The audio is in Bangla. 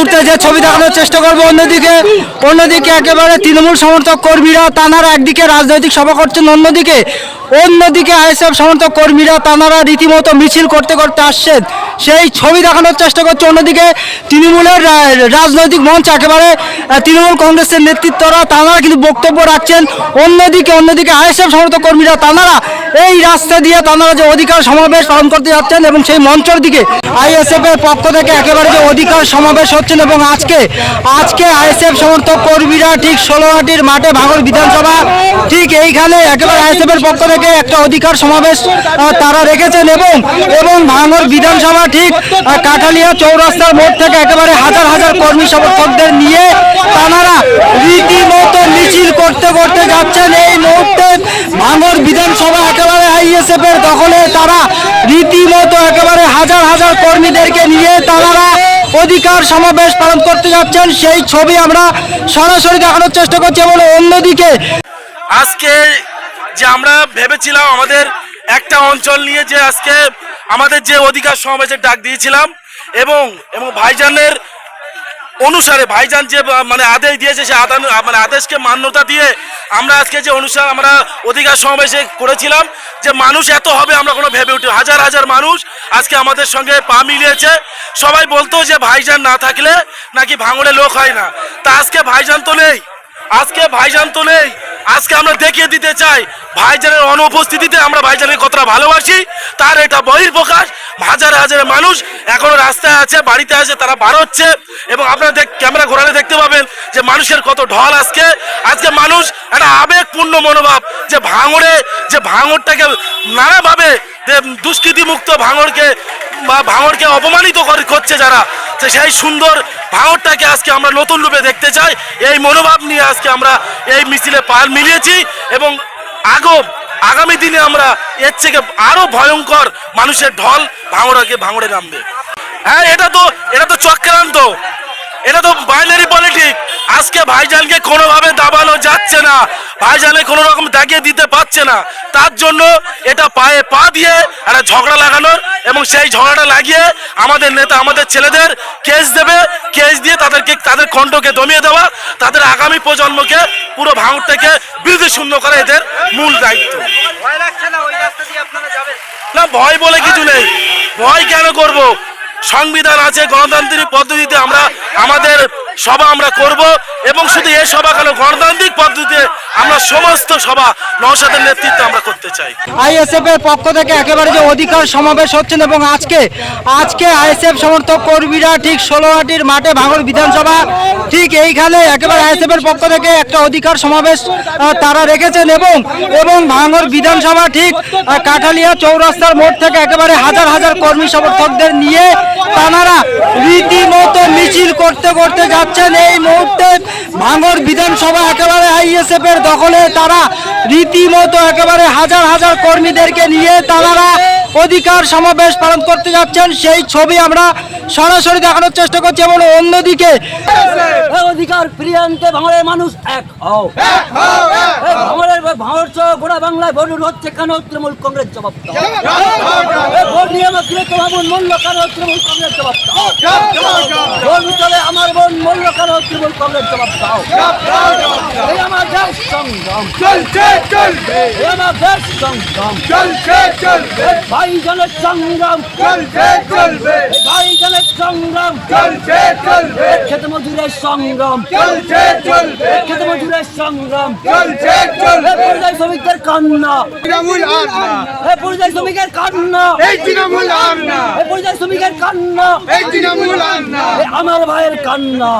মুহূর্তে যে ছবি দেখানোর চেষ্টা করবো, অন্যদিকে একেবারে তৃণমূল সমর্থক কর্মীরা তানারা একদিকে রাজনৈতিক সভা করছেন, অন্যদিকে আইএসএফ সমর্থক কর্মীরা তানারা রীতিমতো মিছিল করতে আসছেন, সেই ছবি দেখানোর চেষ্টা করছে। অন্যদিকে তৃণমূলের রাজনৈতিক মঞ্চ একেবারে তৃণমূল কংগ্রেসের নেতৃত্বরা তানারা কিন্তু বক্তব্য রাখছেন। অন্যদিকে আইএসএফ সমর্থক কর্মীরা তানারা এই রাস্তা দিয়ে তানারা যে অধিকার সমাবেশ পালন করতে যাচ্ছেন এবং সেই মঞ্চের দিকে আইএসএফ এর পক্ষ থেকে একেবারে যে অধিকার সমাবেশ হচ্ছেন এবং আজকে আইএসএফ সমর্থক কর্মীরা ঠিক 16হাটির মাঠে ভাঙড় বিধানসভা ঠিক এইখানে একেবারে আইএসএফ এর পক্ষ থেকে একটা অধিকার সমাবেশ তারা রেখেছেন এবং ভাঙড় বিধানসভা ঠিক কাঠালিয়া চৌরাস্তার মোড় থেকে একেবারে হাজার হাজার কর্মী সমর্থকদের নিয়ে তারা রীতিমতো মিছিল করতে যাচ্ছেন। এই মুহূর্তে ভাঙড় বিধানসভা একেবারে আইএসএফ এর দখলে, তারা রীতিমতো একেবারে হাজার হাজার কর্মীদেরকে নিয়ে তারা অধিকার সমাবেশ পালন করতে যাচ্ছেন, সেই ছবি আমরা সরাসরি দেখানোর চেষ্টা করছি। এবং অন্যদিকে আজকে যে আমরা ভেবেছিলাম আমাদের একটা অঞ্চল নিয়ে যে আজকে আমাদের যে অধিকার সমাবেশের ডাক দিয়েছিলাম এবং ভাইজানের অনুসারে ভাইজান যে মানে আদেশ দিয়েছে সে আদেশকে মান্যতা দিয়ে আমরা আজকে যে অনুষ্ঠান আমরা অধিকার সমাবেশে করেছিলাম, যে মানুষ এত হবে আমরা কোনো ভেবে উঠি, হাজার হাজার মানুষ আজকে আমাদের সঙ্গে পা মিলিয়েছে। সবাই বলতো যে ভাইজান না থাকলে নাকি ভাঙড়ে লোক হয় না, তা আজকে ভাইজান তো নেই, আজকে আমরা দেখিয়ে দিতে চাই ভাইজানের অনুপস্থিতিতে আমরা ভাইজানের কতটা ভালোবাসি, তার এটা বহির্প্রকাশ। হাজার হাজার মানুষ এখনো রাস্তায় আছে, বাড়িতে আছে, তারা বার হচ্ছে এবং আপনারা ক্যামেরা ঘোরালে দেখতে পাবেন যে মানুষের কত ঢল। আজকে মানুষ একটা আবেগপূর্ণ মনোভাব যে ভাঙড়টাকে নানাভাবে দুষ্কৃতিমুক্ত ভাঙড়কে অপমানিত করছে যারা, সেই সুন্দর ভাঙড়টাকে আজকে আমরা নতুন রূপে দেখতে চাই। এই মনোভাব নিয়ে আজকে আমরা এই মিছিলে পাল মিলিয়েছি এবং আগামী দিনে আমরা এর থেকে আরো ভয়ঙ্কর মানুষের ঢল ভাঙড়ে নামবে। হ্যাঁ, এটা তো চক্রান্ত, এটা তো বাইনারি পলিটিক্স। আজকে ভাইজানকে কোনোভাবে দাবানো যাচ্ছে না, ভাইজানে কোনো রকম দাগিয়ে দিতে পারছে না, তার জন্য এটা পায়ে পা দিয়ে একটা ঝগড়া লাগানোর এবং সেই ঝগড়াটা লাগিয়ে আমাদের নেতা আমাদের ছেলেদের কেস দিয়ে তাদের কণ্ঠকে দমিয়ে দেওয়া, তাদের আগামী প্রজন্মকে পুরো ভাঙড় থেকে বিরোধী শূন্য করা এদের মূল দায়িত্ব। না, ভয় বলে কিছু নেই, ভয় কেন করব? সংবিধান আছে, গণতান্ত্রিক পদ্ধতিতে আমাদের সভা আমরা করব এবং শুধু এই সভা কেন, গণতান্ত্রিক পদ্ধতিতে আমরা সমস্ত সভা নওশাদের নেতৃত্বে আমরা করতে চাই। আইএসএফ এর পক্ষ থেকে একেবারে যে অধিকার সমাবেশ হচ্ছেন এবং আজকে আইএসএফ সমর্থক কর্মীরা ঠিক 16হাটির মাঠে ভাঙড় বিধানসভা ঠিক এইখানে একেবারে আইএসএফ এর পক্ষ থেকে একটা অধিকার সমাবেশ তারা রেখেছেন এবং ভাঙড় বিধানসভা ঠিক কাঠালিয়া চৌরাস্তার মোড় থেকে একেবারে হাজার হাজার কর্মী সমর্থকদের নিয়ে তারা রীতিমতো মিছিল করতে যাচ্ছেন। এই মুহূর্তে ভাঙড় বিধানসভা একেবারে আইএসএফ এর দখলে, তারা রীতিমতো একেবারে হাজার হাজার কর্মীদেরকে নিয়ে তারা অধিকার সমাবেশ পালন করতে যাচ্ছেন, সেই ছবি আমরা সরাসরি দেখানোর চেষ্টা করছি। এবং অন্যদিকে অধিকার ফিরিয়ে আনতে ভাঙড়ের মানুষ এক হও, ভাঙড় সহ গোটা বাংলায় ভোট হচ্ছে কেন? তৃণমূল কংগ্রেস জবাব দাও। ভোট নিয়ে মূল্য কেন? তৃণমূল কংগ্রেস জবাব দাও। ভোট চলে আমার বোন মূল্য কেন? তৃণমূল কংগ্রেস জবাব দাও। এই আমার দেশ সংগ্রাম চলছে, আমার দেশ সংগ্রাম চলছে, ভাইজানের সংগ্রাম চলবে, ভাইজানের সংগ্রাম চলবে, খেতে মজুরের সংগ্রাম চলবে, খেতে মজুরের সংগ্রাম চলবে, পরিযায়ী শ্রমিকদের কান্না পরিযায়ী শ্রমিকের কান্না, পরিযায়ী শ্রমিকের কান্না, আমার ভাইয়ের কান্না।